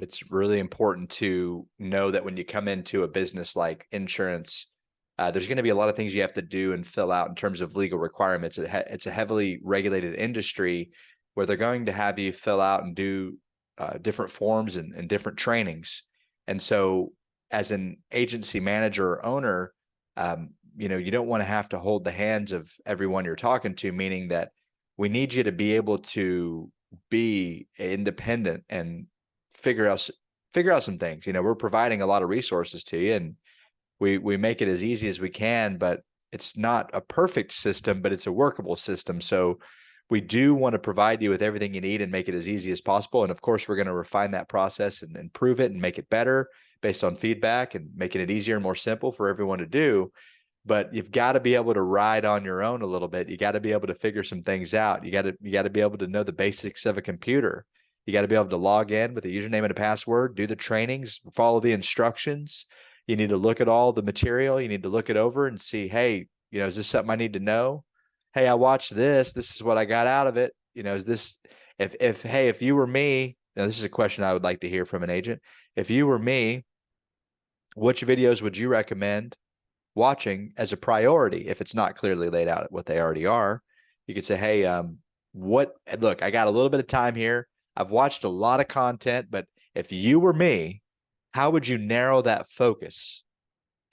It's really important to know that when you come into a business like insurance, there's going to be a lot of things you have to do and fill out in terms of legal requirements. It's a heavily regulated industry where they're going to have you fill out and do different forms and different trainings. And so, as an agency manager or owner, you don't want to have to hold the hands of everyone you're talking to, meaning that we need you to be able to be independent and figure out figure out some things. We're providing a lot of resources to you, and we make it as easy as we can, but it's not a perfect system, but it's a workable system. So we do want to provide you with everything you need and make it as easy as possible. And of course, we're going to refine that process and improve it and make it better based on feedback and making it easier and more simple for everyone to do. But you've got to be able to ride on your own a little bit. You got to be able to figure some things out. You got to be able to know the basics of a computer. You got to be able to log in with a username and a password, do the trainings, follow the instructions. You need to look at all the material. You need to look it over and see, hey, is this something I need to know? Hey, I watched this. This is what I got out of it. Is this if you were me, now this is a question I would like to hear from an agent. If you were me, which videos would you recommend watching as a priority if it's not clearly laid out what they already are? You could say, hey, look, I got a little bit of time here. I've watched a lot of content, but if you were me, how would you narrow that focus?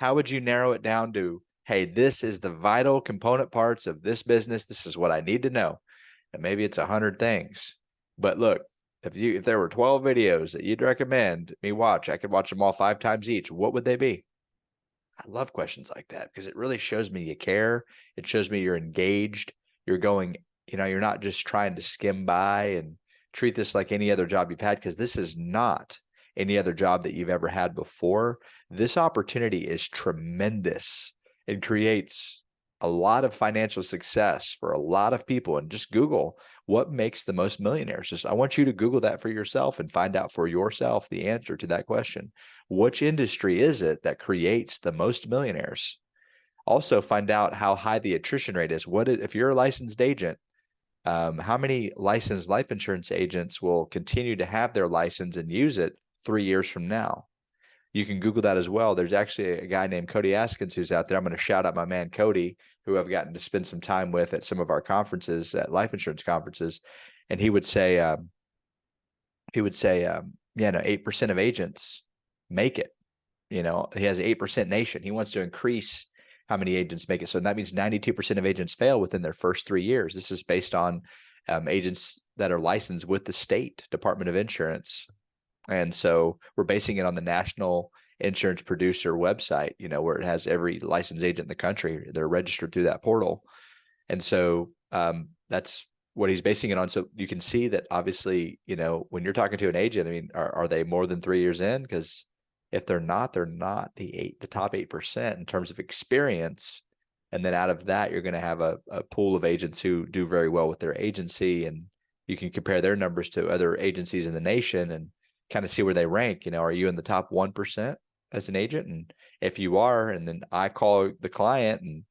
How would you narrow it down to, hey, this is the vital component parts of this business. This is what I need to know. And maybe it's 100 things. But look, if there were 12 videos that you'd recommend me watch, I could watch them all 5 times each. What would they be? I love questions like that because it really shows me you care. It shows me you're engaged. You're going, you're not just trying to skim by and treat this like any other job you've had, because this is not any other job that you've ever had before. This opportunity is tremendous. It creates a lot of financial success for a lot of people. And just Google what makes the most millionaires. I want you to Google that for yourself and find out for yourself the answer to that question. Which industry is it that creates the most millionaires? Also, find out how high the attrition rate is. If you're a licensed agent, how many licensed life insurance agents will continue to have their license and use it 3 years from now? You can Google that as well. There's actually a guy named Cody Askins who's out there. I'm going to shout out my man Cody, who I've gotten to spend some time with at some of our conferences, at life insurance conferences, and he would say, yeah, no, 8% of agents make it. He has 8% nation. He wants to increase how many agents make it. So that means 92% of agents fail within their first 3 years. This is based on agents that are licensed with the state Department of Insurance. And so we're basing it on the National Insurance Producer website, where it has every licensed agent in the country. They're registered through that portal. And so that's what he's basing it on. So you can see that obviously, when you're talking to an agent, I mean, are they more than 3 years in? Because if they're not the top 8% in terms of experience. And then out of that, you're going to have a pool of agents who do very well with their agency, and you can compare their numbers to other agencies in the nation and kind of see where they rank. Are you in the top 1% as an agent? And if you are, and then I call the client, and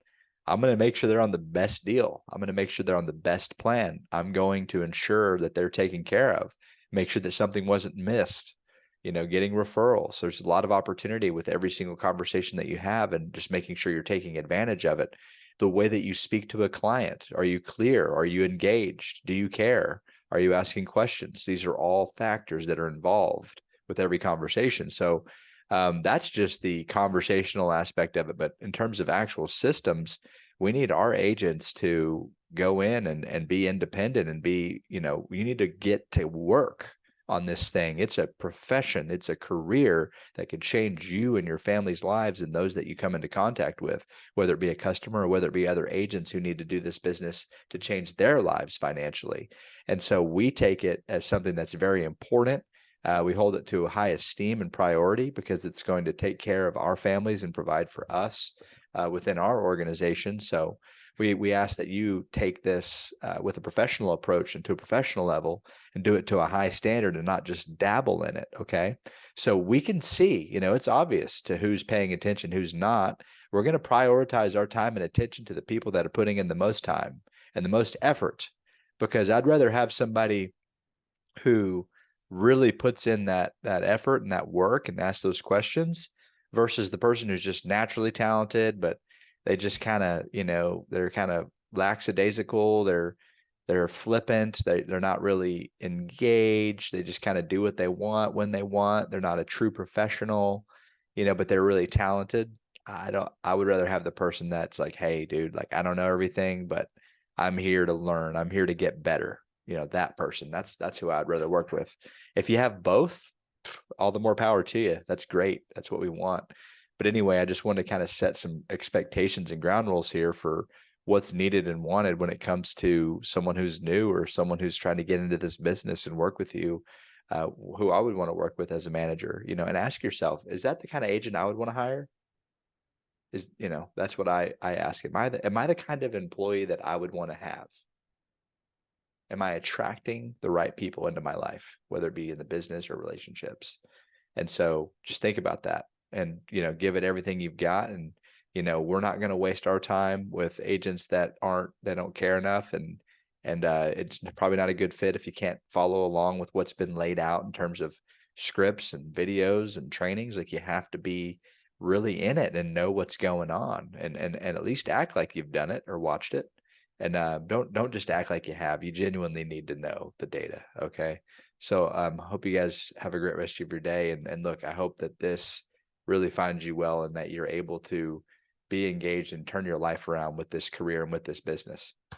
I'm going to make sure they're on the best deal. I'm going to make sure they're on the best plan. I'm going to ensure that they're taken care of, make sure that something wasn't missed, getting referrals. There's a lot of opportunity with every single conversation that you have, and just making sure you're taking advantage of it. The way that you speak to a client, are you clear? Are you engaged? Do you care? Are you asking questions? These are all factors that are involved with every conversation. So that's just the conversational aspect of it. But in terms of actual systems, we need our agents to go in and be independent and be, you need to get to work on this thing. It's a profession, it's a career that could change you and your family's lives and those that you come into contact with, whether it be a customer or whether it be other agents who need to do this business to change their lives financially. And so we take it as something that's very important. We hold it to a high esteem and priority because it's going to take care of our families and provide for us within our organization. So we ask that you take this with a professional approach and to a professional level, and do it to a high standard and not just dabble in it. Okay. So we can see, it's obvious to who's paying attention, who's not. We're going to prioritize our time and attention to the people that are putting in the most time and the most effort, because I'd rather have somebody who really puts in that effort and that work and asks those questions versus the person who's just naturally talented, but they just kind of, they're kind of lackadaisical, they're flippant, they're not really engaged, they just kind of do what they want when they want. They're not a true professional, but they're really talented. I would rather have the person that's like, hey, dude, like I don't know everything, but I'm here to learn. I'm here to get better. That person. That's who I'd rather work with. If you have both, all the more power to you. That's great. That's what we want. But anyway, I just want to kind of set some expectations and ground rules here for what's needed and wanted when it comes to someone who's new or someone who's trying to get into this business and work with you, who I would want to work with as a manager, and ask yourself, is that the kind of agent I would want to hire? That's what I ask. Am I the kind of employee that I would want to have? Am I attracting the right people into my life, whether it be in the business or relationships? And so just think about that and, give it everything you've got. And, we're not going to waste our time with agents that don't care enough. And it's probably not a good fit if you can't follow along with what's been laid out in terms of scripts and videos and trainings. Like you have to be really in it and know what's going on and at least act like you've done it or watched it. And don't just act like you have. You genuinely need to know the data. Okay. So hope you guys have a great rest of your day. And look, I hope that this really finds you well and that you're able to be engaged and turn your life around with this career and with this business.